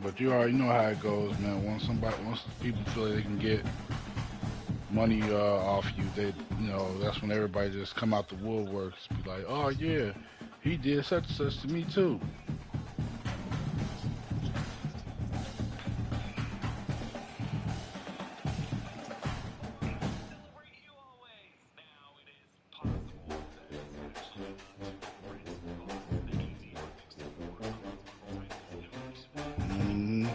but you already know how it goes, man. Once people feel like they can get money off you, that's when everybody just come out the woodworks, be like, oh yeah, he did such and such to me too. Mhm.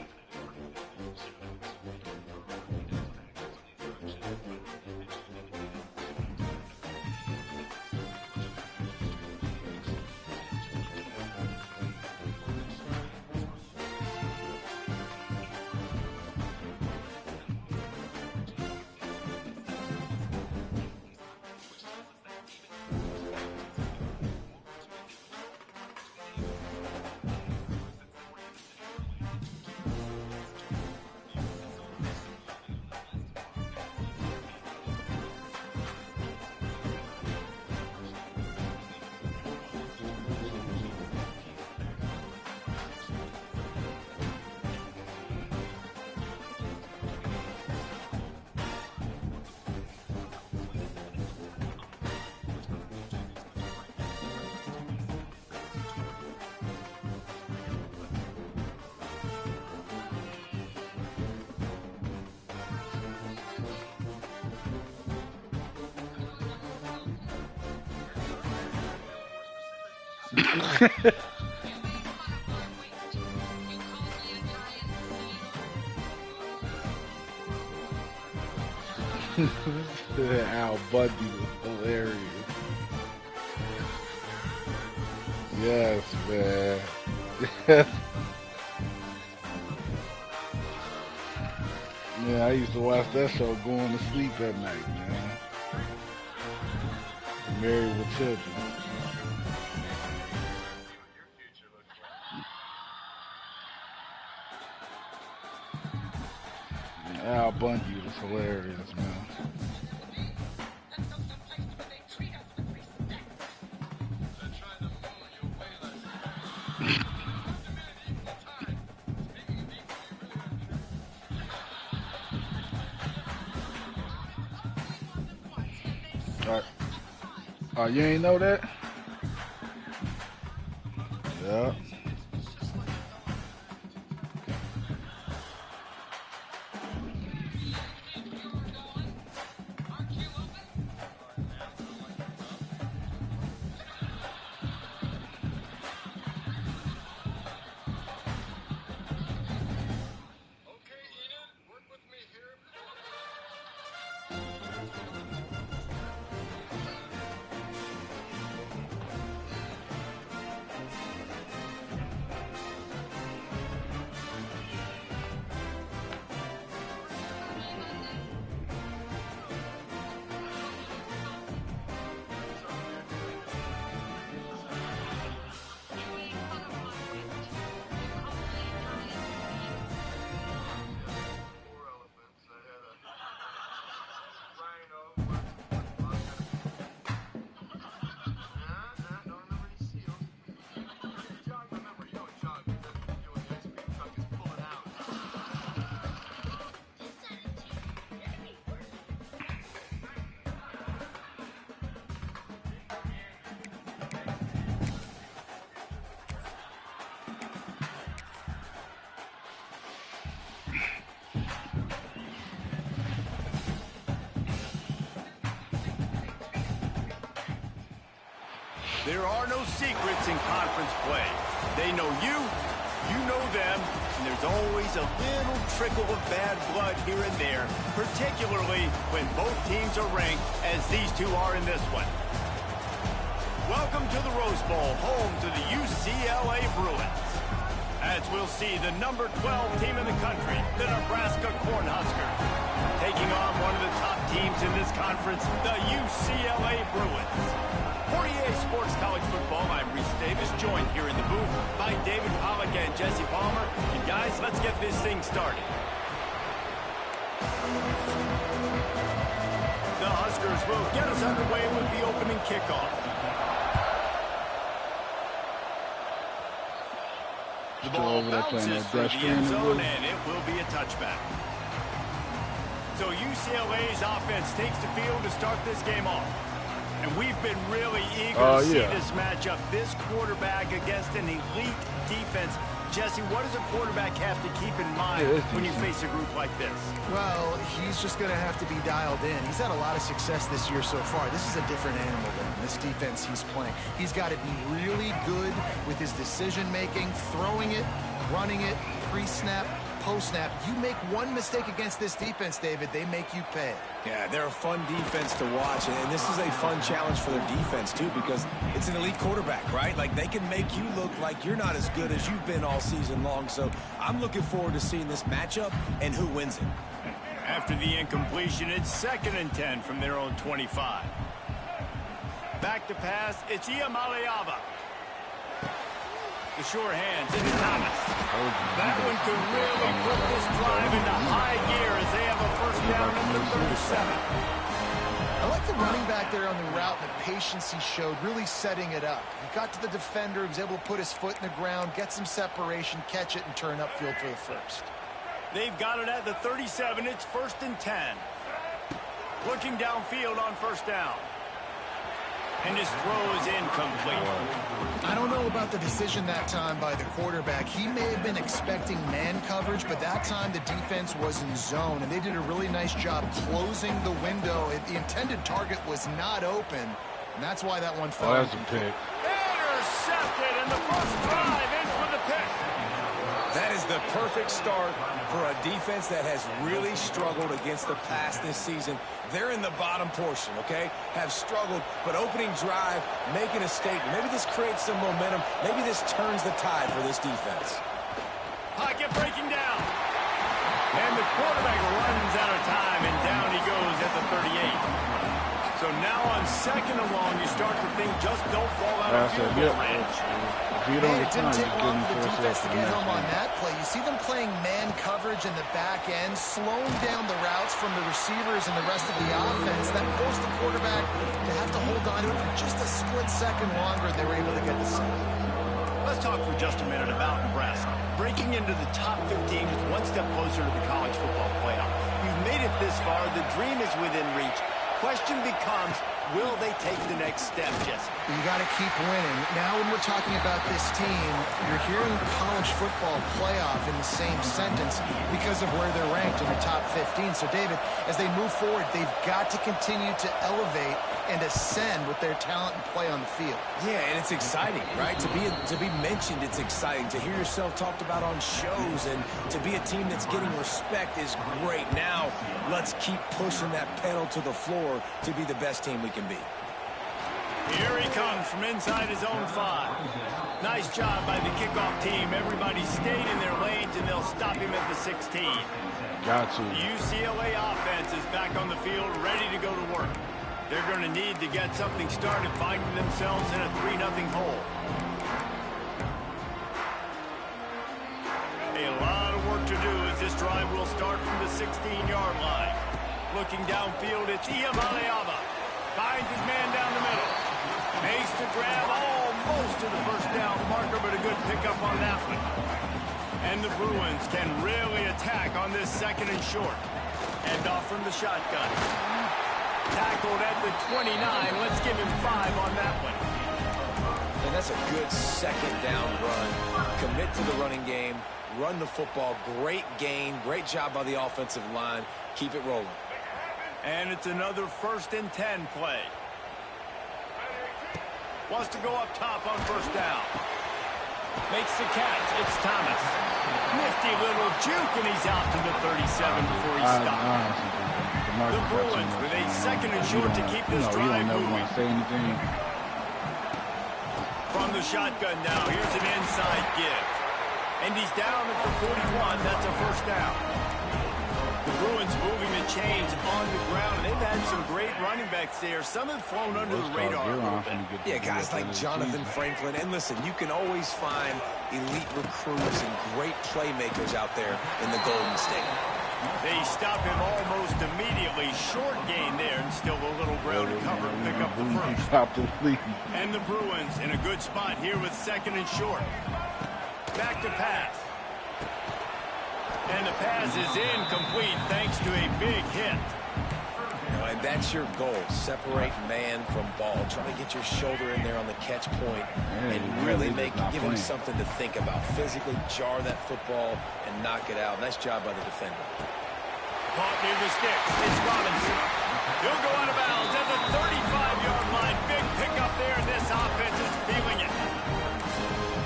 Al Bundy was hilarious. Yes, man. Man, I used to watch that show going to sleep at night, man. Married with Children. Al Bundy was hilarious, man. Uh, you ain't know that? Yeah. There are no secrets in conference play. They know you, you know them, and there's always a little trickle of bad blood here and there, particularly when both teams are ranked as these two are in this one. Welcome to the Rose Bowl, home to the UCLA Bruins. As we'll see the number 12 team in the country, the Nebraska Cornhuskers, taking on one of the top teams in this conference, the UCLA Bruins. For EA Sports College Football, I'm Reese Davis, joined here in the booth by David Pollack and Jesse Palmer. And guys, let's get this thing started. The Huskers will get us underway with the opening kickoff. The Still ball over there playing bounces that through dash the end screen. zone, and it will be a touchback. So UCLA's offense takes the field to start this game off. And we've been really eager to see this matchup. This quarterback against an elite defense. Jesse, what does a quarterback have to keep in mind when you face a group like this? Well, he's just going to have to be dialed in. He's had a lot of success this year so far. This is a different animal than this defense he's playing. He's got to be really good with his decision-making, throwing it, running it, pre-snap, post-snap. You make one mistake against this defense, David, they make you pay. Yeah, they're a fun defense to watch, and this is a fun challenge for their defense, too, because it's an elite quarterback, right? Like, they can make you look like you're not as good as you've been all season long, so I'm looking forward to seeing this matchup and who wins it. After the incompletion, it's 2nd and 10 from their own 25. Back to pass, it's Iamaleava. The short hands into Thomas. That one could really put this drive into high gear as they have a first down at the 37. I like the running back there on the route and the patience he showed, really setting it up. He got to the defender, he was able to put his foot in the ground, get some separation, catch it, and turn upfield for the first. They've got it at the 37. It's 1st and 10. Looking downfield on first down. And his throw is incomplete. I don't know about the decision that time by the quarterback. He may have been expecting man coverage, but that time the defense was in zone, and they did a really nice job closing the window. The intended target was not open, and that's why that one fell. Oh, that's a pick. Intercepted, and the first drive ends with a pick. That is the perfect start for a defense that has really struggled against the pass this season. They're in the bottom portion, okay? Have struggled, but opening drive, making a statement. Maybe this creates some momentum. Maybe this turns the tide for this defense. Pocket breaking down. And the quarterback runs out of time, and down he goes at the 38. So now on 2nd and long, you start to think just don't fall out of field goal range. It didn't take long for the defense to get home on that play. You see them playing man coverage in the back end, slowing down the routes from the receivers and the rest of the offense. That forced the quarterback to have to hold on to it for just a split second longer. They were able to get the sack. Let's talk for just a minute about Nebraska. Breaking into the top 15 is one step closer to the college football playoff. You've made it this far. The dream is within reach. Question becomes, will they take the next step, Jesse? You got to keep winning. Now when we're talking about this team, you're hearing college football playoff in the same sentence because of where they're ranked in the top 15. So, David, as they move forward, they've got to continue to elevate and ascend with their talent and play on the field. Yeah, and it's exciting, right? To be mentioned, it's exciting. To hear yourself talked about on shows and to be a team that's getting respect is great. Now, let's keep pushing that pedal to the floor to be the best team we can be. Here he comes from inside his own 5. Nice job by the kickoff team. Everybody stayed in their lanes, and they'll stop him at the 16. Got to. The UCLA offense is back on the field, ready to go to work. They're going to need to get something started, finding themselves in a 3-0 hole. A lot of work to do as this drive will start from the 16-yard line. Looking downfield, it's Iamaleava. Finds his man down the middle. Makes the grab almost to the first down marker, but a good pickup on that one. And the Bruins can really attack on this 2nd and short. Hand off from the shotgun. Tackled at the 29. Let's give him 5 on that one. And that's a good 2nd down run. Commit to the running game. Run the football. Great gain. Great job by the offensive line. Keep it rolling. And it's another 1st and 10 play. Wants to go up top on first down. Makes the catch. It's Thomas. Nifty little juke, and he's out to the 37 before he stopped. The Bruins with a 2nd and short to keep this drive moving. From the shotgun now, here's an inside give. And he's down at the 41. That's a first down. The Bruins moving the chains on the ground, and they've had some great running backs there. Some have flown under the radar a little bit. Yeah, guys like Jonathan Franklin. And listen, you can always find elite recruits and great playmakers out there in the Golden State. They stop him almost immediately. Short gain there, and still a little ground to cover and pick up the first. And the Bruins in a good spot here with 2nd and short. Back to pass. And the pass is incomplete thanks to a big hit. And that's your goal. Separate man from ball. Try to get your shoulder in there on the catch point and really give him something to think about. Physically jar that football and knock it out. Nice job by the defender. Caught near the sticks. It's Robinson. He'll go out of bounds at the 35-yard line. Big pickup there, and this offense is feeling it.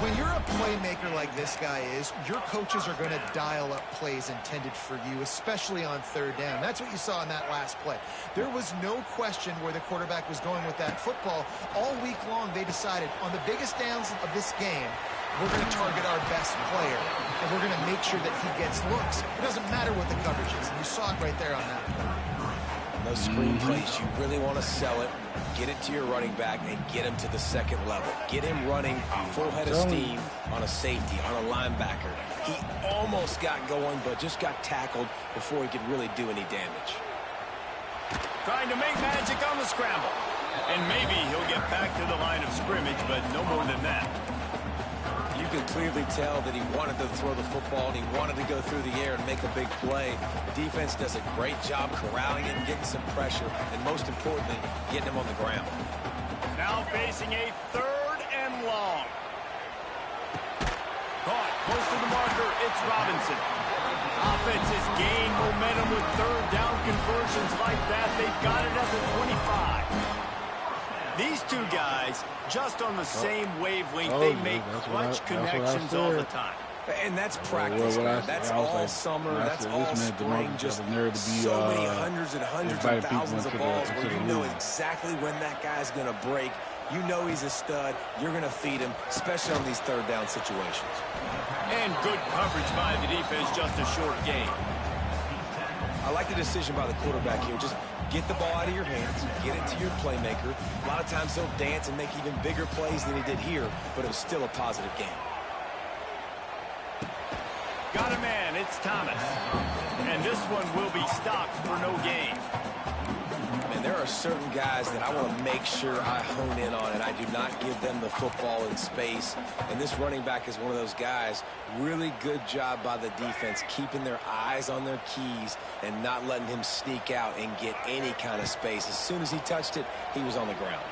When you're a playmaker like this guy is, your coaches are going to dial up plays intended for you, especially on third down. That's what you saw in that last play. There was no question where the quarterback was going with that football. All week long, they decided on the biggest downs of this game, we're going to target our best player, and we're going to make sure that he gets looks. It doesn't matter what the coverage is, and you saw it right there on that play. Those screen plays, you really want to sell it, get it to your running back, and get him to the second level. Get him running full head of steam on a safety, on a linebacker. He almost got going, but just got tackled before he could really do any damage. Trying to make magic on the scramble. And maybe he'll get back to the line of scrimmage, but no more than that. You can clearly tell that he wanted to throw the football and he wanted to go through the air and make a big play. The defense does a great job corralling him, getting some pressure, and most importantly, getting him on the ground. Now facing a 3rd and long. Caught close to the marker, it's Robinson. Offense has gained momentum with 3rd down conversions like that. They've got it at the 25. These two guys, just on the same wavelength, they make clutch connections all the time. And that's practice. That's all summer. That's all spring. Just so many hundreds and hundreds of thousands of balls where you know exactly when that guy's going to break. You know he's a stud. You're going to feed him, especially on these 3rd down situations. And good coverage by the defense, just a short gain. I like the decision by the quarterback here. Just get the ball out of your hands, get it to your playmaker. A lot of times he'll dance and make even bigger plays than he did here, but it was still a positive game. Got a man, it's Thomas. And this one will be stopped for no gain. And there are certain guys that I want to make sure I hone in on, and I do not give them the football in space. And this running back is one of those guys. Really good job by the defense, keeping their eyes on their keys and not letting him sneak out and get any kind of space. As soon as he touched it, he was on the ground.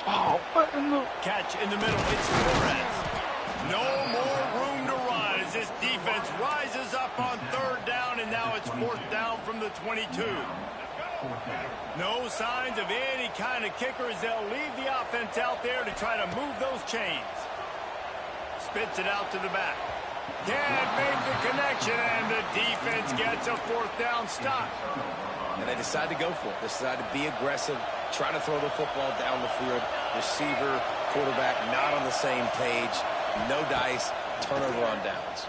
Oh, what in the... Catch in the middle, it's Torres. No more room to run as this defense rises up on 3rd down, and now it's 4th down from the 22. No signs of any kind of kicker as they'll leave the offense out there to try to move those chains. Spits it out to the back. Can't make the connection, and the defense gets a 4th down stop. And they decide to go for it. They decide to be aggressive, try to throw the football down the field. Receiver, quarterback not on the same page. No dice, turnover on downs.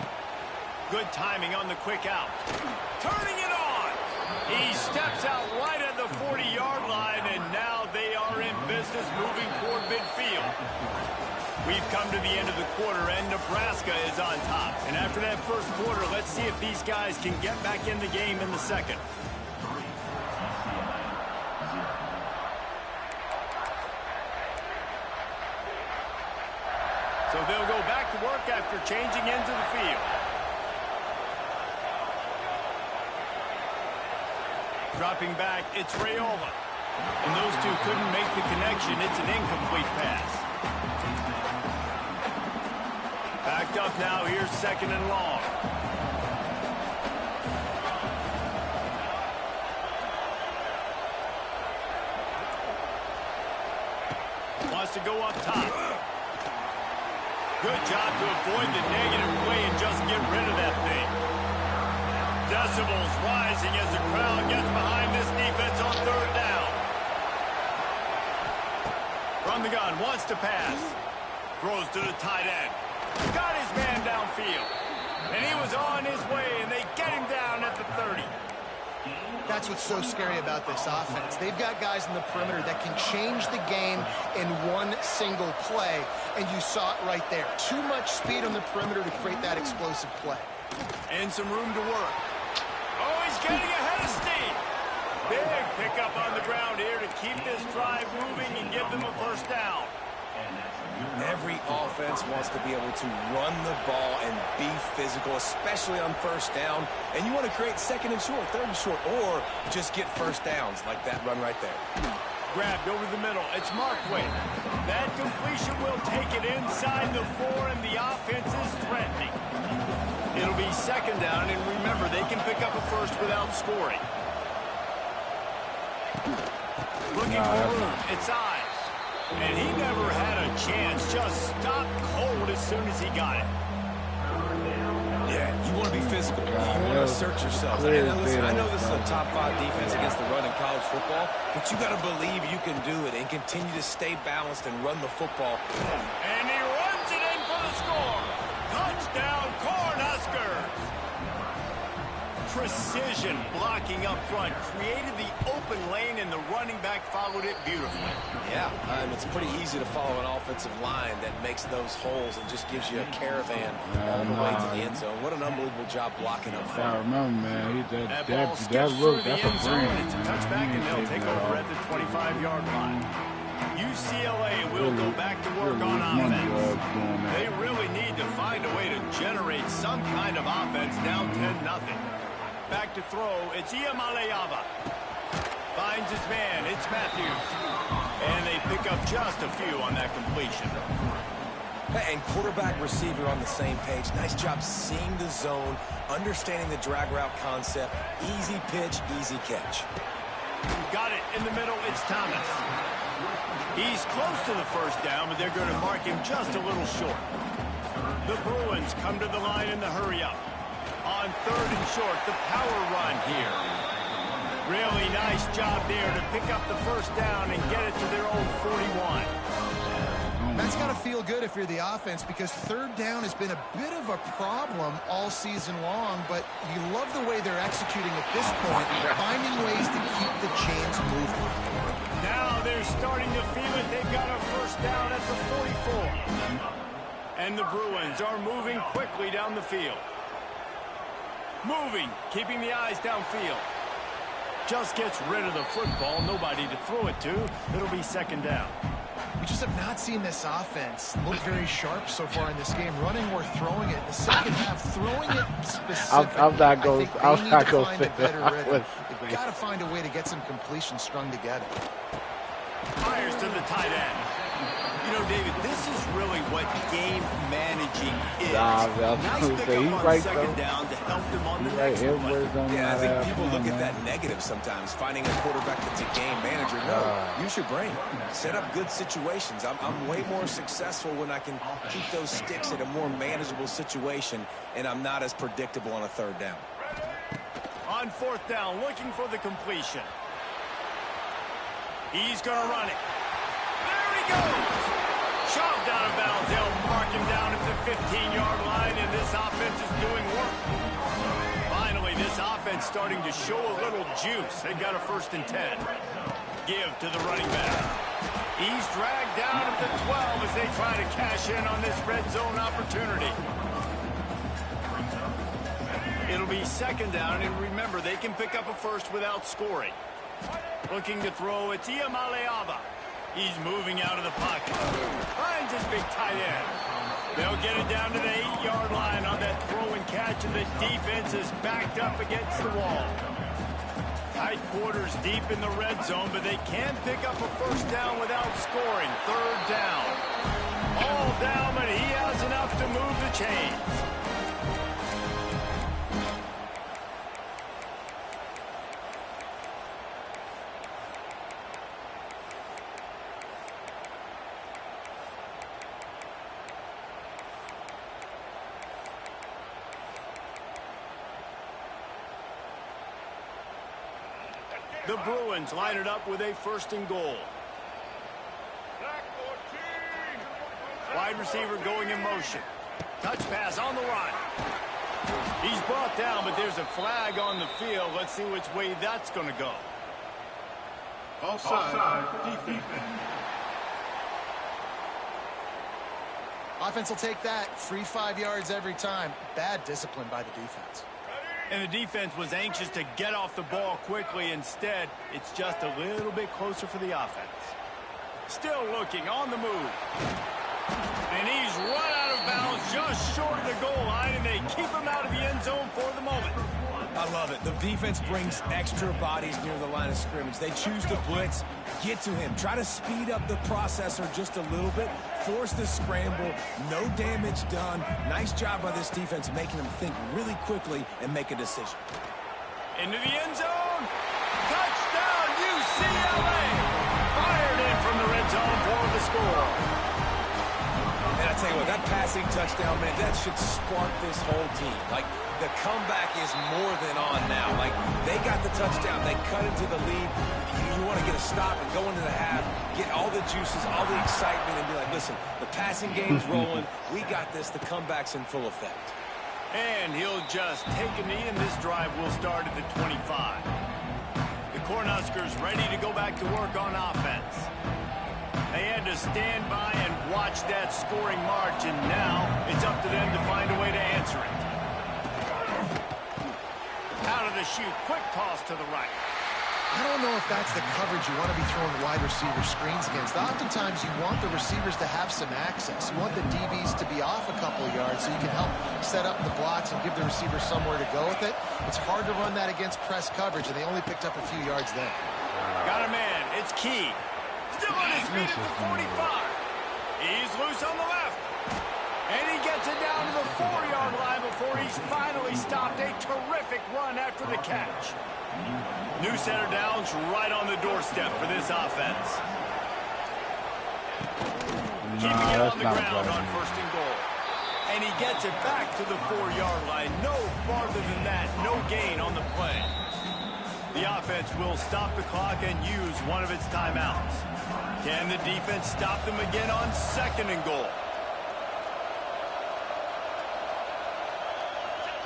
Good timing on the quick out. Turning it on. He steps out right at the 40-yard line, and now they are in business moving toward midfield. We've come to the end of the quarter, and Nebraska is on top. And after that first quarter, let's see if these guys can get back in the game in the second. So they'll go back to work after changing into the field. Dropping back, it's Rayola. And those two couldn't make the connection. It's an incomplete pass. Backed up now, here's 2nd and long. Wants to go up top. Good job to avoid the negative play and just get rid of that thing. Decibels rising as the crowd gets behind this defense on 3rd down. From the gun, wants to pass. Throws to the tight end. Got his man downfield. And he was on his way, and they get him down at the 30. That's what's so scary about this offense. They've got guys in the perimeter that can change the game in one single play, and you saw it right there. Too much speed on the perimeter to create that explosive play. And some room to work. Oh, he's getting ahead of steam. Big pickup on the ground here to keep this drive moving and give them a 1st down. Every offense wants to be able to run the ball and be physical, especially on first down. And you want to create second and short, third and short, or just get first downs like that run right there. Grabbed over the middle. It's Markway. That completion will take it inside the 4, and the offense is threatening. It'll be second down, and remember, they can pick up a first without scoring. Looking for room. It's Ives. And he never had a chance. Just stopped cold as soon as he got it. Yeah, you want to be physical. You want to assert yourself. And listen, I know this is a top 5 defense against the run in college football, but you got to believe you can do it and continue to stay balanced and run the football. And he runs it in for the score. Touchdown, Cornhuskers. Precision blocking up front created the open lane, and the running back followed it beautifully. Yeah, it's pretty easy to follow an offensive line that makes those holes and just gives you a caravan all the way to the end zone. What an unbelievable job blocking up front. I remember, man. That ball skips through the end zone. It's a touchback, and they'll take over at the 25-yard line. UCLA will go back to work on offense. They really need to find a way to generate some kind of offense down 10-0. Back to throw, it's Iamaleava. Finds his man, it's Matthews. And they pick up just a few on that completion. And quarterback receiver on the same page. Nice job seeing the zone, understanding the drag route concept. Easy pitch, easy catch. Got it in the middle, it's Thomas. He's close to the first down, but they're going to mark him just a little short. The Bruins come to the line in the hurry-up. On third and short, the power run here. Really nice job there to pick up the first down and get it to their own 41. That's got to feel good if you're the offense, because third down has been a bit of a problem all season long, but you love the way they're executing at this point, finding ways to keep the chains moving. Now they're starting to feel it. They've got a first down at the 44. And the Bruins are moving quickly down the field. Moving, keeping the eyes downfield. Just gets rid of the football. Nobody to throw it to. It'll be second down. We just have not seen this offense look very sharp so far in this game, running or throwing it. The second half, throwing it specifically. I'm not going to find a better rhythm. They've got to find a way to get some completion strung together. Fires to the tight end. You know, David, this is really what game managing is. Nice pick up on second down to help them on the next one. Yeah, I think people look at that negative sometimes, finding a quarterback that's a game manager. No, use your brain. Set up good situations. I'm way more successful when I can keep those sticks at a more manageable situation, and I'm not as predictable on a third down. On fourth down, looking for the completion. He's going to run it. There he goes. Shoved out of bounds. They'll mark him down at the 15-yard line, and this offense is doing work. Finally, this offense starting to show a little juice. They've got a 1st and 10. Give to the running back. He's dragged down at the 12 as they try to cash in on this red zone opportunity. It'll be second down, and remember, they can pick up a first without scoring. Looking to throw, it's Iamaleava. He's moving out of the pocket. Finds his big tight end. They'll get it down to the 8-yard line on that throw and catch, and the defense is backed up against the wall. Tight quarters deep in the red zone, but they can pick up a first down without scoring. Third down. All down, but he has enough to move the chains. The Bruins line it up with a 1st and goal. Wide receiver going in motion. Touch pass on the run. He's brought down, but there's a flag on the field. Let's see which way that's going to go. Offside, defense. Offense will take that. Free 5 yards every time. Bad discipline by the defense. And the defense was anxious to get off the ball quickly. Instead, it's just a little bit closer for the offense. Still looking on the move. And he's run out of bounds just short of the goal line, and they keep him out of the end zone for the moment. I love it. The defense brings extra bodies near the line of scrimmage. They choose to blitz, get to him, try to speed up the processor just a little bit, force the scramble, no damage done. Nice job by this defense making them think really quickly and make a decision. Into the end zone. Touchdown, UCLA. Fired in from the red zone for the score. And I tell you what, that passing touchdown, man, that should spark this whole team. Like, the comeback is more than on now. Like, they got the touchdown. They cut into the lead. You want to get a stop and go into the half, get all the juices, all the excitement, and be like, listen, the passing game's rolling. We got this. The comeback's in full effect. And he'll just take a knee, and this drive will start at the 25. The Cornhuskers ready to go back to work on offense. They had to stand by and watch that scoring march, and now it's up to them to find a way to answer it. Out of the chute, quick toss to the right. I don't know if that's the coverage you want to be throwing wide receiver screens against. Oftentimes, you want the receivers to have some access. You want the DBs to be off a couple of yards so you can help set up the blocks and give the receiver somewhere to go with it. It's hard to run that against press coverage, and they only picked up a few yards there. Got a man. It's Key. Still on his feet at the 45. He's loose on the left. And he gets it down to the 4-yard line before he's finally stopped. A terrific run after the catch. New center downs right on the doorstep for this offense. Keeping it on the ground on 1st and goal. And he gets it back to the 4-yard line. No farther than that. No gain on the play. The offense will stop the clock and use one of its timeouts. Can the defense stop them again on 2nd and goal?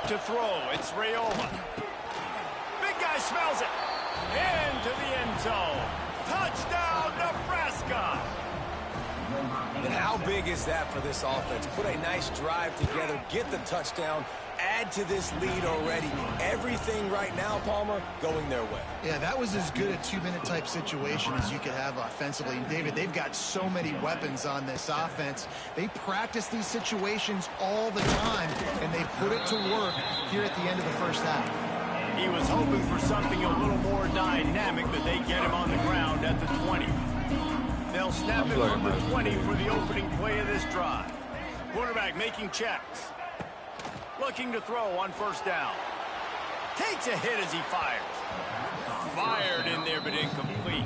To throw, it's Rayola. Big guy smells it. Into the end zone. Touchdown, Nebraska. And how big is that for this offense? Put a nice drive together, get the touchdown, add to this lead already. Everything right now, Palmer, going their way. Yeah, that was as good a 2-minute type situation as you could have offensively. And, David, they've got so many weapons on this offense. They practice these situations all the time, and they put it to work here at the end of the first half. He was hoping for something a little more dynamic, but they get him on the ground at the 20. They'll snap it from the 20 for the opening play of this drive. Quarterback making checks. Looking to throw on 1st down. Takes a hit as he fires. Fired in there, but incomplete.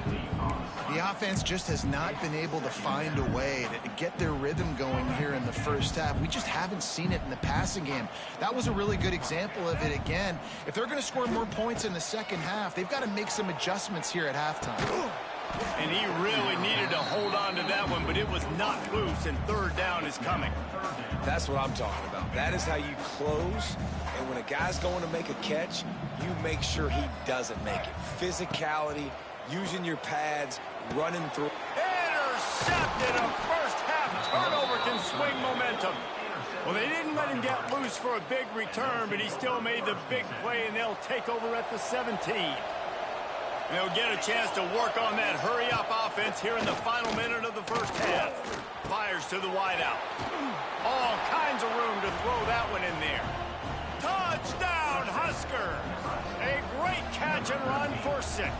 The offense just has not been able to find a way to get their rhythm going here in the first half. We just haven't seen it in the passing game. That was a really good example of it again. If they're going to score more points in the second half, they've got to make some adjustments here at halftime. And he really needed to hold on to that one, but it was not loose, and 3rd down is coming. That's what I'm talking about. That is how you close. And when a guy's going to make a catch, you make sure he doesn't make it. Physicality, using your pads, running through. Intercepted. A first-half turnover can swing momentum. Well, they didn't let him get loose for a big return, but he still made the big play, and they'll take over at the 17. They'll get a chance to work on that hurry-up offense here in the final minute of the first half. Fires to the wideout. All kinds of room to throw that one in there. Touchdown, Husker! A great catch and run for 6.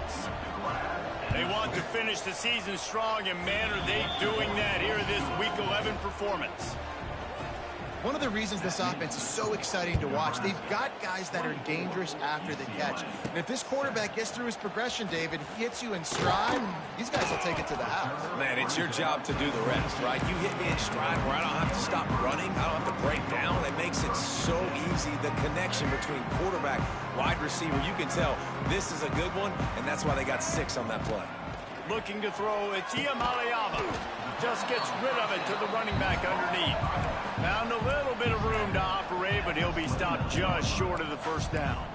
They want to finish the season strong, and man, are they doing that here in this Week 11 performance. One of the reasons this offense is so exciting to watch, they've got guys that are dangerous after the catch. And if this quarterback gets through his progression, David, he hits you in stride, these guys will take it to the house. Man, it's your job to do the rest, right? You hit me in stride where I don't have to stop running. I don't have to break down. It makes it so easy. The connection between quarterback, wide receiver, you can tell this is a good one, and that's why they got 6 on that play. Looking to throw, it's Iamaleava. Just gets rid of it to the running back underneath. Found a little bit of room to operate, but he'll be stopped just short of the 1st down.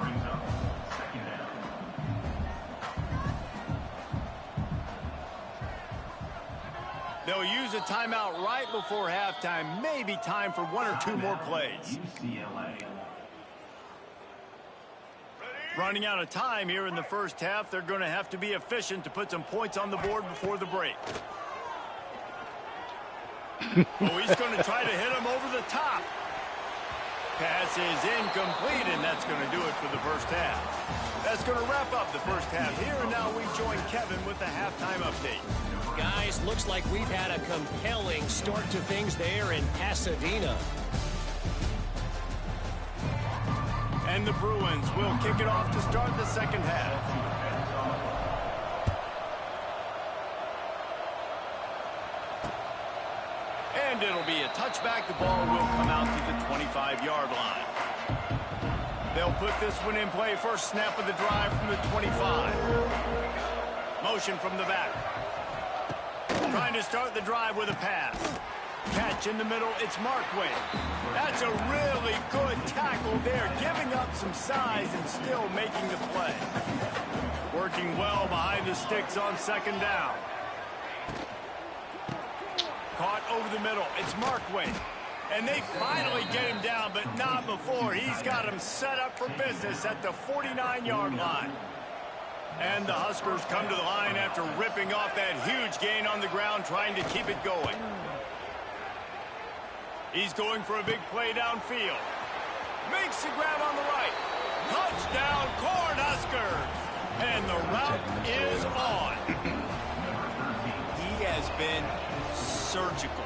They'll use a timeout right before halftime. Maybe time for 1 or 2 more plays. Running out of time here in the first half. They're going to have to be efficient to put some points on the board before the break. Oh, he's going to try to hit him over the top. Pass is incomplete, and that's going to do it for the first half. That's going to wrap up the first half here, and now we join Kevin with the halftime update. Guys, looks like we've had a compelling start to things there in Pasadena. And the Bruins will kick it off to start the second half. And it'll be a touchback. The ball will come out to the 25-yard line. They'll put this one in play. First snap of the drive from the 25. Motion from the back. Trying to start the drive with a pass. Catch in the middle. It's Markway. That's a really good tackle there, giving up some size and still making the play. Working well behind the sticks on second down. Caught over the middle. It's Markway. And they finally get him down, but not before. He's got him set up for business at the 49-yard line. And the Huskers come to the line after ripping off that huge gain on the ground, trying to keep it going. He's going for a big play downfield. Makes the grab on the right. Touchdown, Cornhuskers! And the route is on. He has been surgical.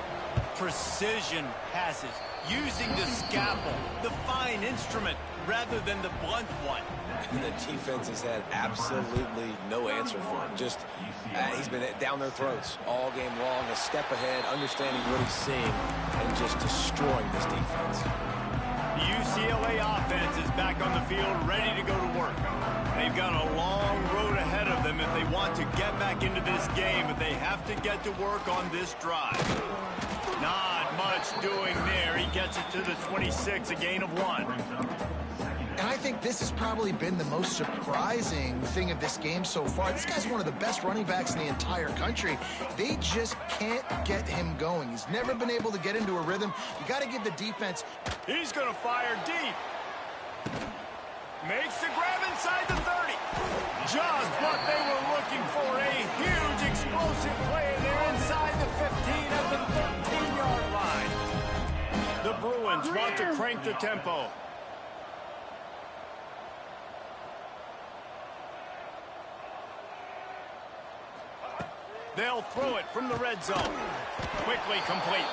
Precision passes, using the scalpel, the fine instrument, rather than the blunt one. The defense has had absolutely no answer for him. Just, he's been down their throats all game long, a step ahead, understanding what he's seeing, and just destroying this defense. The UCLA offense is back on the field, ready to go to work. They've got a long road ahead of them if they want to get back into this game, but they have to get to work on this drive. Not much doing there. He gets it to the 26, a gain of 1. And I think this has probably been the most surprising thing of this game so far. This guy's one of the best running backs in the entire country. They just can't get him going. He's never been able to get into a rhythm. You got to give the defense. He's going to fire deep. Makes the grab inside the 30. Just what they were looking for. A huge explosive play, and they're inside the 15 at the 13-yard line. The Bruins want to crank the tempo. They'll throw it from the red zone. Quickly complete.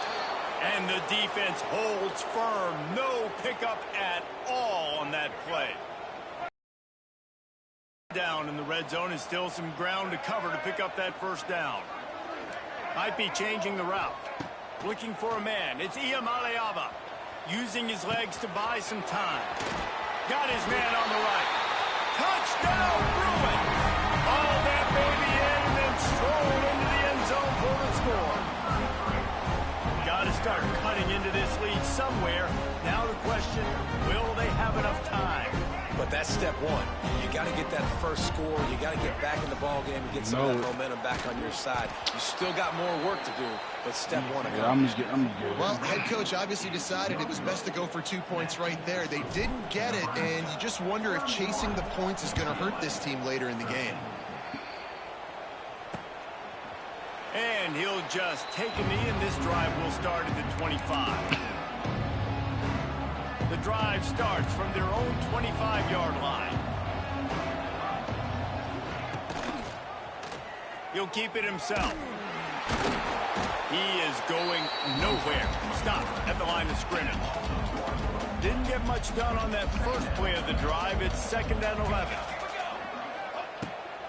And the defense holds firm. No pickup at all on that play. Down in the red zone is still some ground to cover to pick up that first down. Might be changing the route. Looking for a man. It's Iamaleava. Using his legs to buy some time. Got his man on the right. Touchdown, Bruin! All that baby in and then stroll into the end zone for the score. Got to start cutting into this lead somewhere. Now the question, will they have enough time? But that's step one. You got to get that first score. You got to get back in the ball game and get some of that momentum back on your side. You still got more work to do, but step one. I'm good. Well, head coach obviously decided it was best to go for 2 points right there. They didn't get it, and you just wonder if chasing the points is going to hurt this team later in the game. And he'll just take a knee, and this drive will start at the 25. The drive starts from their own 25-yard line. He'll keep it himself. He is going nowhere. Stop at the line of scrimmage. Didn't get much done on that first play of the drive. It's 2nd and 11.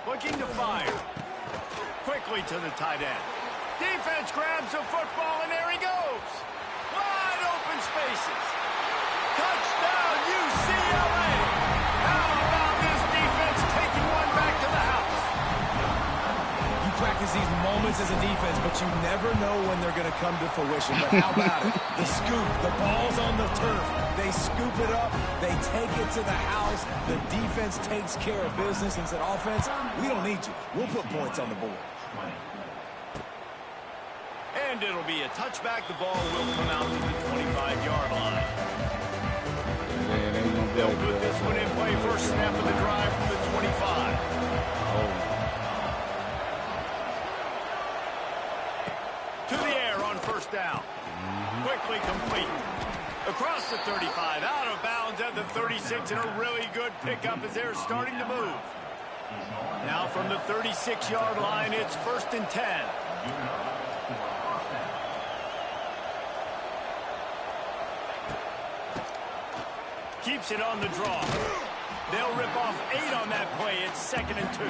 Looking to fire. Quickly to the tight end. Defense grabs the football, and there he goes. Wide open spaces. Touchdown, UCLA! How about this defense taking one back to the house? You practice these moments as a defense, but you never know when they're going to come to fruition. But how about it? The scoop, the ball's on the turf. They scoop it up. They take it to the house. The defense takes care of business and said, offense, we don't need you. We'll put points on the board. And it'll be a touchback. The ball will come out to the 25-yard line. They'll put this one in play. First snap of the drive from the 25. To the air on first down. 36 and a really good pickup as they're starting to move. Now from the 36-yard line, it's 1st and 10. Keeps it on the draw. They'll rip off 8 on that play. It's 2nd and 2.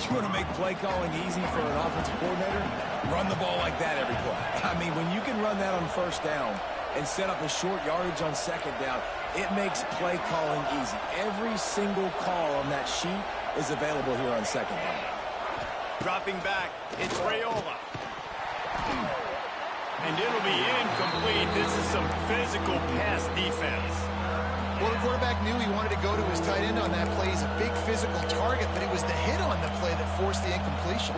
You want to make play calling easy for an offensive coordinator? Run the ball like that every play. I mean, when you can run that on 1st down and set up a short yardage on 2nd down, it makes play calling easy. Every single call on that sheet is available here on 2nd down. Dropping back, it's Raiola. And it'll be incomplete. This is some physical pass defense. Well, the quarterback knew he wanted to go to his tight end on that play. He's a big physical target, but it was the hit on the play that forced the incompletion.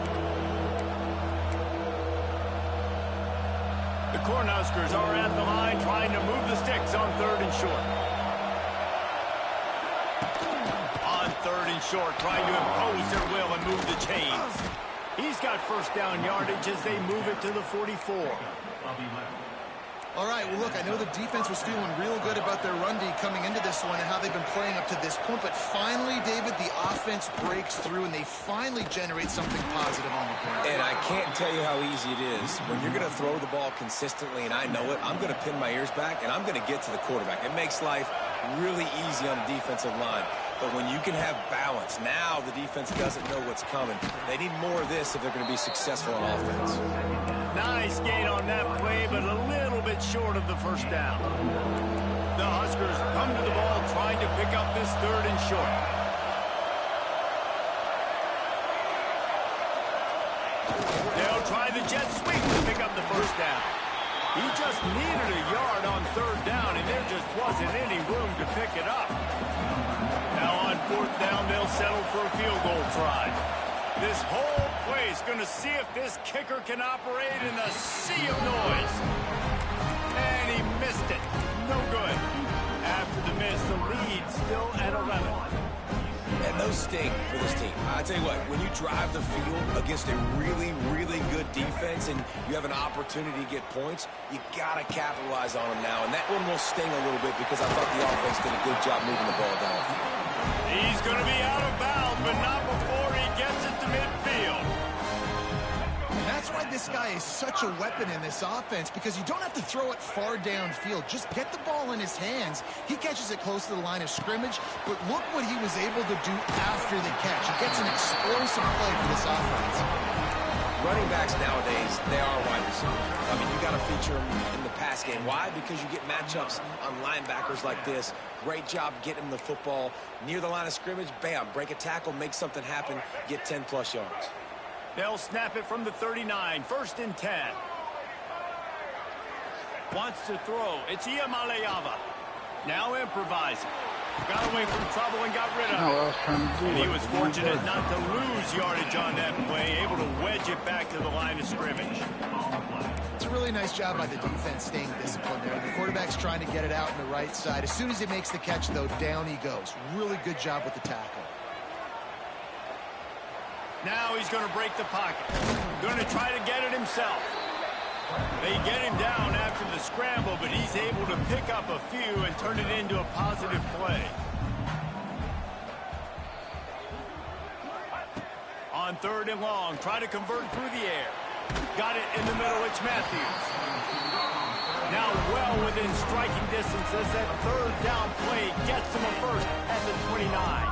The Cornhuskers are at the line trying to move the sticks on 3rd and short. On 3rd and short, trying to impose their will and move the chains. He's got 1st down yardage as they move it to the 44. All right, well, look, I know the defense was feeling real good about their run D coming into this one and how they've been playing up to this point, but finally, David, the offense breaks through and they finally generate something positive on the ground. And I can't tell you how easy it is. When you're going to throw the ball consistently, and I know it, I'm going to pin my ears back, and I'm going to get to the quarterback. It makes life really easy on the defensive line. But when you can have balance, now the defense doesn't know what's coming. They need more of this if they're going to be successful on offense. Nice gain on that play, but a little bit short of the 1st down. The Huskers come to the ball trying to pick up this 3rd and short. They'll try the jet sweep to pick up the 1st down. He just needed a yard on 3rd down, and there just wasn't any room to pick it up. Now on 4th down, they'll settle for a field goal try. This whole play is going to see if this kicker can operate in a sea of noise. And he missed it. No good. After the miss, the lead still at 11. And those sting for this team. I tell you what, when you drive the field against a really, really good defense and you have an opportunity to get points, you got to capitalize on them now. And that one will sting a little bit because I thought the offense did a good job moving the ball down the field. He's going to be out of bounds, but not before he gets it to midfield. And that's why this guy is such a weapon in this offense, because you don't have to throw it far downfield. Just get the ball in his hands. He catches it close to the line of scrimmage, but look what he was able to do after the catch. He gets an explosive play for this offense. Running backs nowadays, they are wide receivers. I mean, you got to feature them in the pass game. Why? Because you get matchups on linebackers like this. Great job getting the football near the line of scrimmage. Bam, break a tackle, make something happen, get 10-plus yards. They'll snap it from the 39, 1st and 10. Wants to throw. It's Iamaleava. Now improvising. Got away from trouble and got rid of it. And he was fortunate not to lose yardage on that play, able to wedge it back to the line of scrimmage. It's a really nice job by the defense staying disciplined there. The quarterback's trying to get it out on the right side. As soon as he makes the catch, though, down he goes. Really good job with the tackle. Now he's going to break the pocket. Going to try to get it himself. They get him down after the scramble, but he's able to pick up a few and turn it into a positive play. On 3rd and long, try to convert through the air. Got it in the middle, it's Matthews. Now well within striking distance as that 3rd down play gets him a first at the 29.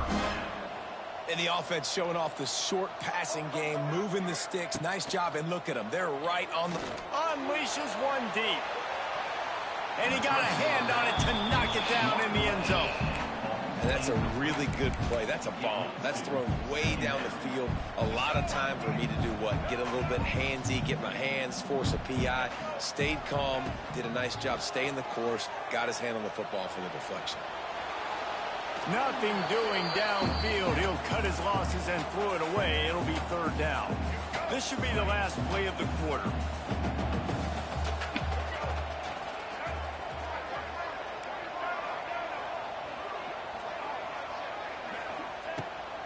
And the offense showing off the short passing game, moving the sticks. Nice job, and look at them. They're right on the... Unleashes one deep. And he got a hand on it to knock it down in the end zone. And that's a really good play. That's a bomb. That's thrown way down the field. A lot of time for me to do what? Get a little bit handsy, get my hands, force a PI. Stayed calm, did a nice job staying the course, got his hand on the football for the deflection. Nothing doing downfield. He'll cut his losses and throw it away. It'll be 3rd down. This should be the last play of the quarter.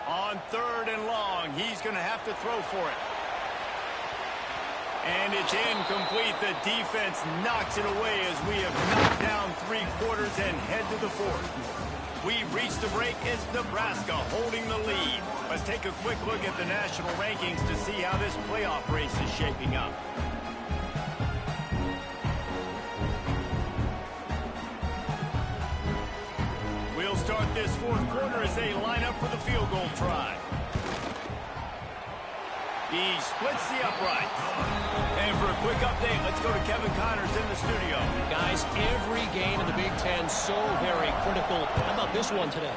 On 3rd and long, he's going to have to throw for it. And it's incomplete. The defense knocks it away as we have knocked down 3 quarters and head to the 4th. We reach the break. It's Nebraska holding the lead. Let's take a quick look at the national rankings to see how this playoff race is shaping up. We'll start this 4th quarter as they line up for the field goal try. He splits the uprights. And for a quick update, let's go to Kevin Connors in the studio. Guys, every game in the Big Ten so very critical. How about this one today?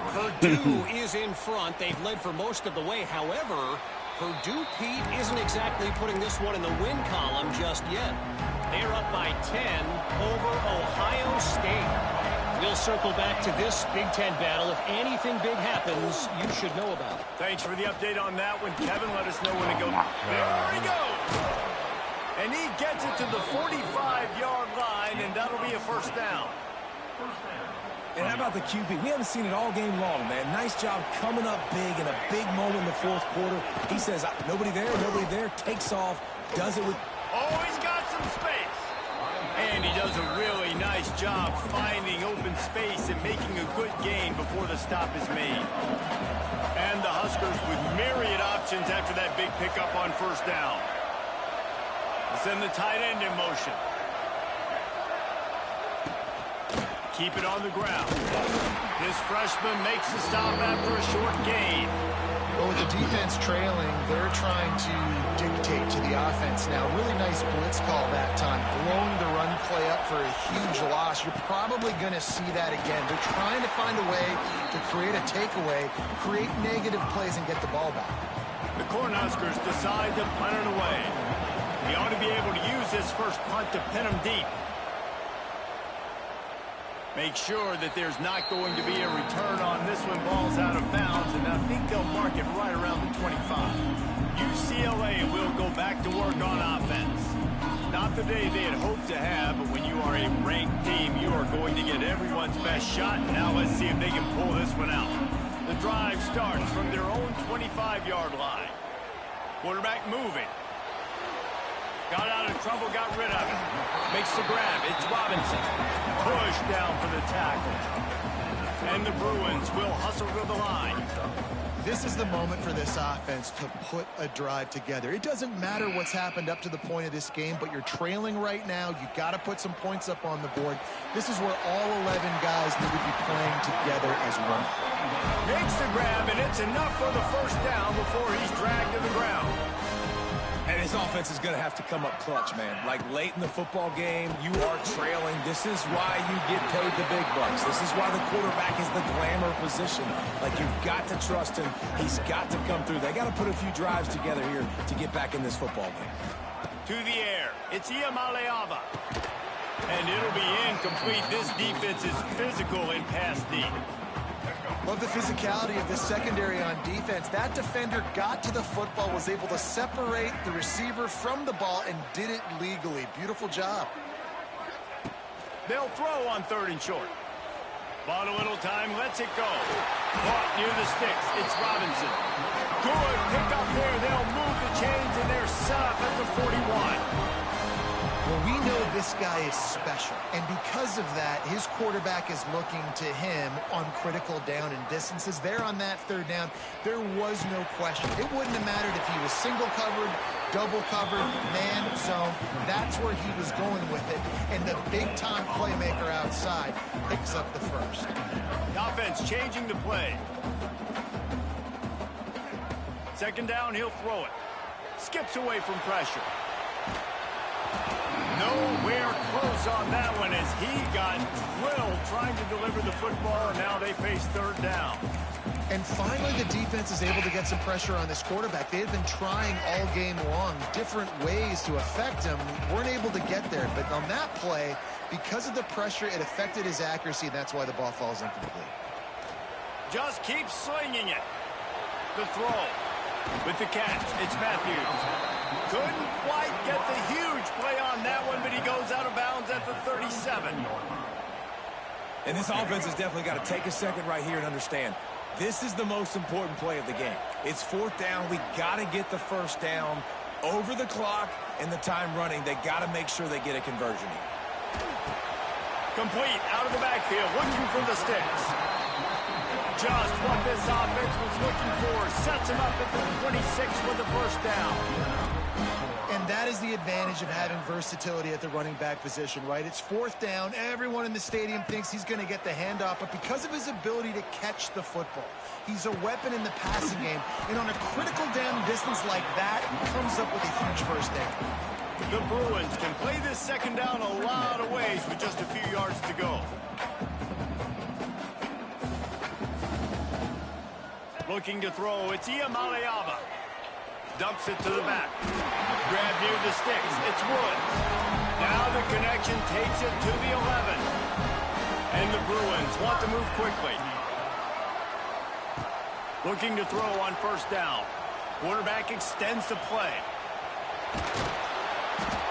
Purdue is in front. They've led for most of the way. However, Purdue, Pete, isn't exactly putting this one in the win column just yet. They're up by 10 over Ohio State. We'll circle back to this Big Ten battle. If anything big happens, you should know about it. Thanks for the update on that one, Kevin. Let us know when to go. There he goes. And he gets it to the 45-yard line, and that'll be a 1st down. And how about the QB? We haven't seen it all game long, man. Nice job coming up big in a big moment in the 4th quarter. He says, nobody there, takes off, does it with... Oh, he's got some space. And he does a really nice job finding open space and making a good gain before the stop is made. And the Huskers with myriad options after that big pickup on 1st down. We'll send the tight end in motion. Keep it on the ground. This freshman makes the stop after a short gain. Well, with the defense trailing, they're trying to dictate to the offense now. Really nice blitz call that time, blowing the run play up for a huge loss. You're probably going to see that again. They're trying to find a way to create a takeaway, create negative plays, and get the ball back. The Cornhuskers decide to punt it away. He ought to be able to use this first punt to pin them deep. Make sure that there's not going to be a return on this one. Ball's out of bounds, and I think they'll mark it right around the 25. UCLA will go back to work on offense. Not the day they had hoped to have, but when you are a ranked team, you are going to get everyone's best shot. Now let's see if they can pull this one out. The drive starts from their own 25-yard line. Quarterback moving. Got out of trouble, got rid of it. Makes the grab. It's Robinson. Push down for the tackle. And the Bruins will hustle to the line. This is the moment for this offense to put a drive together. It doesn't matter what's happened up to the point of this game, but you're trailing right now. You got to put some points up on the board. This is where all 11 guys need to be playing together as one. Makes the grab, and it's enough for the 1st down before he's dragged to the ground. And his offense is going to have to come up clutch, man. Like late in the football game, you are trailing. This is why you get paid the big bucks. This is why the quarterback is the glamour position. Like, you've got to trust him. He's got to come through. They got to put a few drives together here to get back in this football game. To the air. It's Iamaleava. And it'll be incomplete. This defense is physical in pass deep. Love the physicality of this secondary on defense. That defender got to the football, was able to separate the receiver from the ball, and did it legally. Beautiful job. They'll throw on 3rd and short. Bought a little time, lets it go. Caught near the sticks. It's Robinson. Good pick up there. They'll move the chains, and they're set up at the 41. Well, we know this guy is special, and because of that, his quarterback is looking to him on critical down and distances. There on that 3rd down, there was no question. It wouldn't have mattered if he was single covered, double covered, man zone. That's where he was going with it, and the big-time playmaker outside picks up the 1st. Offense changing the play. 2nd down, he'll throw it. Skips away from pressure. Nowhere close on that one as he got drilled trying to deliver the football, and now they face 3rd down. And finally, the defense is able to get some pressure on this quarterback. They had been trying all game long different ways to affect him. Weren't able to get there. But on that play, because of the pressure, it affected his accuracy, and that's why the ball falls incomplete. Just keep slinging it. The throw. With the catch, it's Matthews. Couldn't quite get the huge play on that one, but he goes out of bounds at the 37. And this offense has definitely got to take a second right here and understand, this is the most important play of the game. It's 4th down. We got to get the 1st down. over the clock and the time running. They got to make sure they get a conversion here. Complete out of the backfield, looking for the sticks. Just what this offense was looking for. Sets him up at the 26 with the first down. And that is the advantage of having versatility at the running back position, right? It's fourth down. Everyone in the stadium thinks he's going to get the handoff, but because of his ability to catch the football, he's a weapon in the passing game. And on a critical down distance like that, he comes up with a huge first down. The Bruins can play this second down a lot of ways with just a few yards to go. Looking to throw, it's Iamaleava. Dumps it to the back. Grab near the sticks, it's Woods. Now the connection takes it to the 11. And the Bruins want to move quickly. Looking to throw on first down. Quarterback extends the play.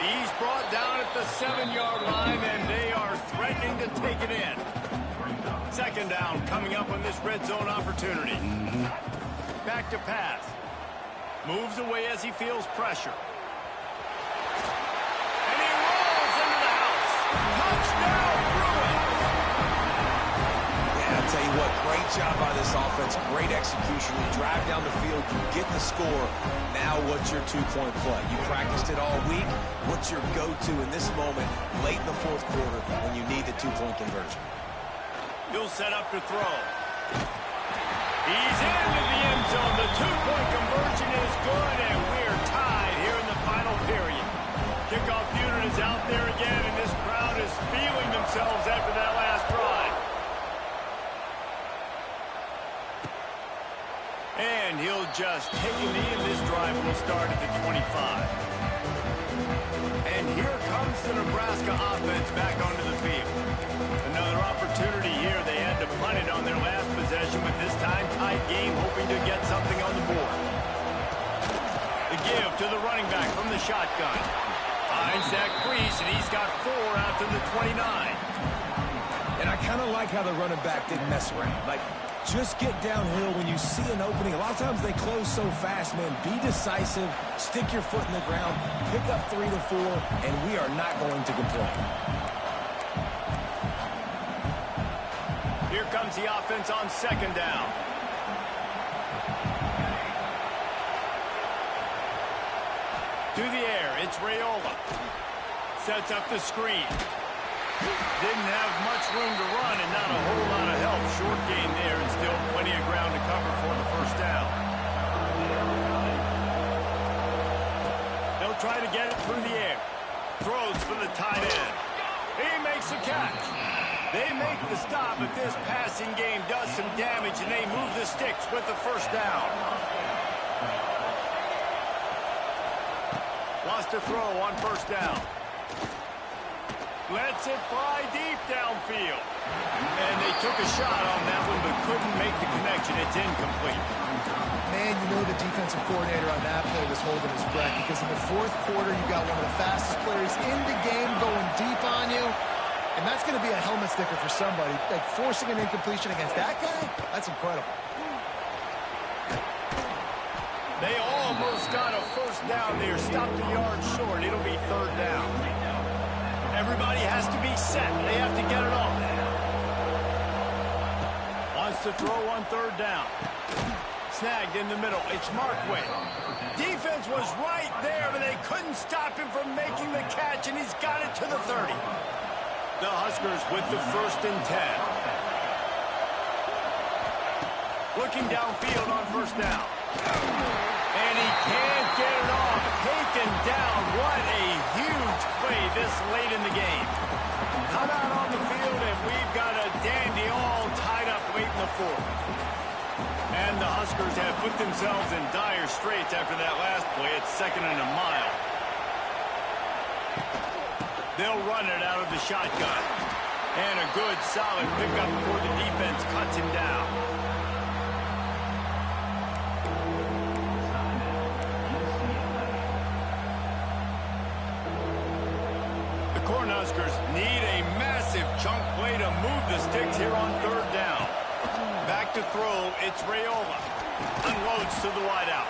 He's brought down at the 7-yard line, and they are threatening to take it in. Second down coming up on this red zone opportunity. Back to pass. Moves away as he feels pressure. And he rolls into the house. Touchdown, Bruins! Yeah, I'll tell you what, great job by this offense. Great execution. You drive down the field, you get the score. Now what's your two-point play? You practiced it all week. What's your go-to in this moment, late in the fourth quarter, when you need the two-point conversion? He'll set up to throw. He's into the end zone. The two-point conversion is good, and we're tied here in the final period. Kickoff unit is out there again, and this crowd is feeling themselves after that last drive. And he'll just take a knee, and this drive will start at the 25. And here comes the Nebraska offense back onto the field. Another opportunity here. They had to punt it on their last possession, but this time tight game, hoping to get something on the board. The give to the running back from the shotgun. Finds that crease, and he's got 4 out to the 29. And I kind of like how the running back didn't mess around. Like, just get downhill when you see an opening. A lot of times they close so fast, man. Be decisive, stick your foot in the ground, pick up 3 to 4, and we are not going to complain. Here comes the offense on second down. To the air, it's Raiola. Sets up the screen. Didn't have much room to run and not a whole lot of help. Short gain there and still plenty of ground to cover for the first down. They'll try to get it through the air. Throws for the tight end. He makes the catch. They make the stop, but this passing game does some damage, and they move the sticks with the first down. Wants to throw on first down. Lets it fly deep downfield. And they took a shot on that one, but couldn't make the connection. It's incomplete. Man, you know the defensive coordinator on that play was holding his breath, because in the fourth quarter, you got one of the fastest players in the game going deep on you. And that's going to be a helmet sticker for somebody. Like, forcing an incompletion against that guy, that's incredible. They almost got a first down there. Stopped a yard short. It'll be third down. Everybody has to be set. They have to get it off. Wants to throw on third down. Snagged in the middle. It's Markway. Defense was right there, but they couldn't stop him from making the catch, and he's got it to the 30. The Huskers with the 1st and 10. Looking downfield on first down. And he can't get it off. Taken down. What a huge play this late in the game. Come out on the field, and we've got a dandy all tied up late in the fourth. And the Huskers have put themselves in dire straits after that last play. It's 2nd and a mile. They'll run it out of the shotgun. And a good, solid pickup before the defense cuts him down. The Cornhuskers need a massive chunk play to move the sticks here on third down. Back to throw, it's Raiola. Unloads to the wideout.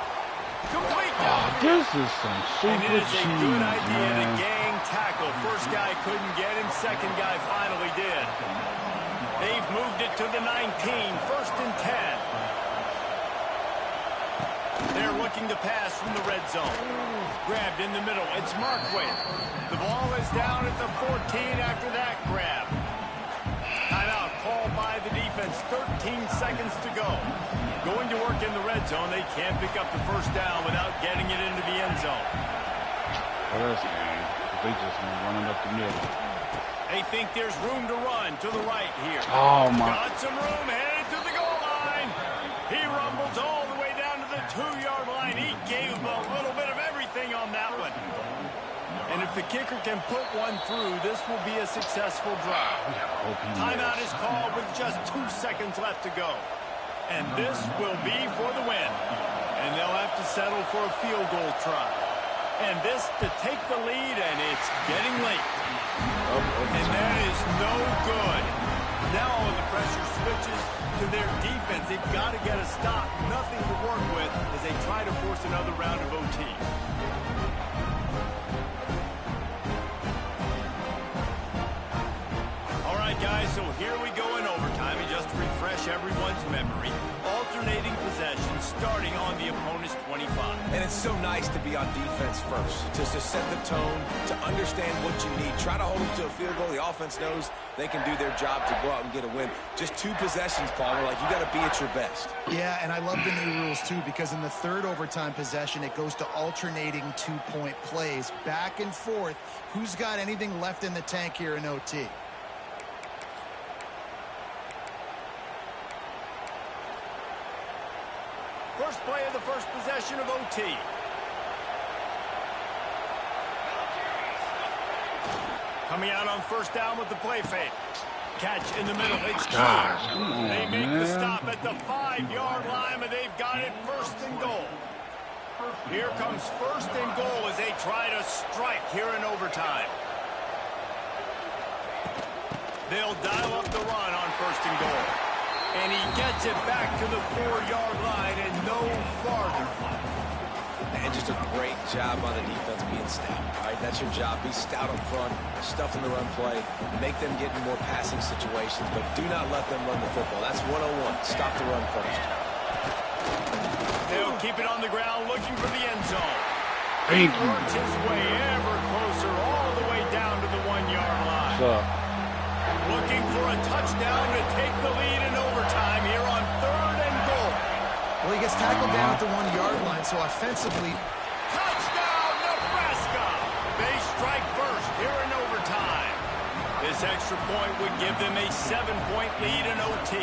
Complete Oh, downfield. this is some And super it is a cheese, good idea to man. gang tackle. First guy couldn't get him. Second guy finally did. They've moved it to the 19. 1st and 10. They're looking to pass from the red zone. Grabbed in the middle. It's Markway. The ball is down at the 14 after that grab. Timeout called by the defense. 13 seconds to go. Going to work in the red zone. They can't pick up the first down without getting it into the end zone. First game. They just running up the middle. They think there's room to run to the right here. Oh, my. Got some room, headed to the goal line. He rumbles all the way down to the 2-yard line. He gave a little bit of everything on that one. And if the kicker can put one through, this will be a successful drive. Timeout is called with just 2 seconds left to go. And this will be for the win. And they'll have to settle for a field goal try. And this to take the lead, and it's getting late. And that is no good. Now the pressure switches to their defense. They've got to get a stop. Nothing to work with as they try to force another round of OT. All right, guys, so here we go in overtime. And just to refresh everyone's memory, alternating possession starting on the opponent's 25. And it's so nice to be on defense first, to set the tone, to understand what you need. Try to hold them to a field goal. The offense knows they can do their job to go out and get a win. Just 2 possessions, Palmer. Like, you got to be at your best. Yeah, and I love the new rules, too, because in the 3rd overtime possession, it goes to alternating 2-point plays, back and forth. Who's got anything left in the tank here in OT? First play of the first possession of OT. Coming out on first down with the play fake. Catch in the middle. It's Gosh, They make the stop at the 5-yard line, but they've got it 1st and goal. Here comes 1st and goal as they try to strike here in overtime. They'll dial up the run on 1st and goal. And he gets it back to the 4-yard line and no farther. And just a great job on the defense being stout. All right, that's your job. Be stout up front, stuff in the run play, make them get in more passing situations, but do not let them run the football. That's 101. Stop the run first. They'll keep it on the ground looking for the end zone. He works his way ever closer all the way down to the 1-yard line. What's up? Looking for a touchdown to take the lead in overtime here on 3rd and goal. Well, he gets tackled down at the 1-yard line, so offensively... Touchdown, Nebraska! They strike first here in overtime. This extra point would give them a 7-point lead in OT.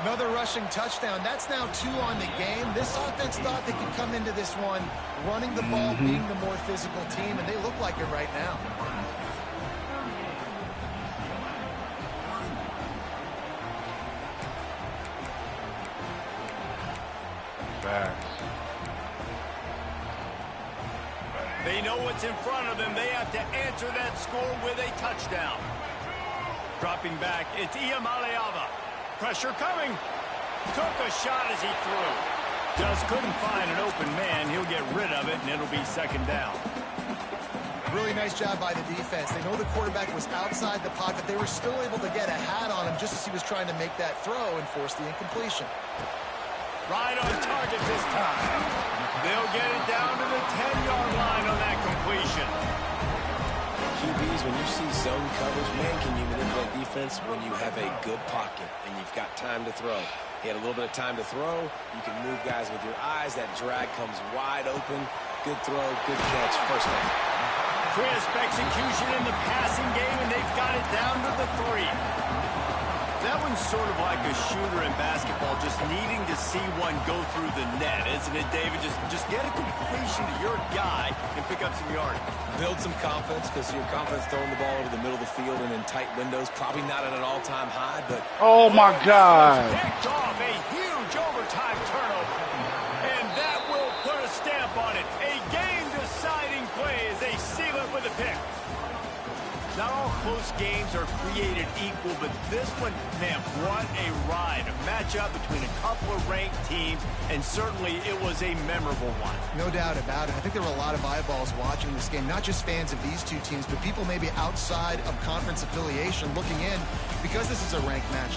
Another rushing touchdown. That's now 2 on the game. This offense thought they could come into this one running the ball, being the more physical team, and they look like it right now. They know what's in front of them. They have to answer that score with a touchdown. Dropping back, it's Iamaleava. Pressure coming. Took a shot as he threw. Just couldn't find an open man. He'll get rid of it, and it'll be 2nd down. Really nice job by the defense. They know the quarterback was outside the pocket. They were still able to get a hat on him just as he was trying to make that throw and force the incompletion. Right on target this time. They'll get it down to the 10-yard line on that completion. QBs, when you see zone coverage, man, can you manipulate defense when you have a good pocket and you've got time to throw. He had a little bit of time to throw. You can move guys with your eyes. That drag comes wide open. Good throw, good catch, 1st down. Crisp execution in the passing game, and they've got it down to the 3. That one's sort of like a shooter in basketball, just needing to see one go through the net, isn't it, David? Just get a completion to your guy and pick up some yardage. Build some confidence, because your confidence throwing the ball over the middle of the field and in tight windows, probably not at an all-time high, but... Oh, my God. Picked off a huge overtime turnover, and that will put a stamp on it. A game-deciding play as they seal it with a pick. Not all close games are created equal, but this one, man, what a ride. A matchup between a couple of ranked teams, and certainly it was a memorable one. No doubt about it. I think there were a lot of eyeballs watching this game, not just fans of these two teams, but people maybe outside of conference affiliation looking in because this is a ranked matchup.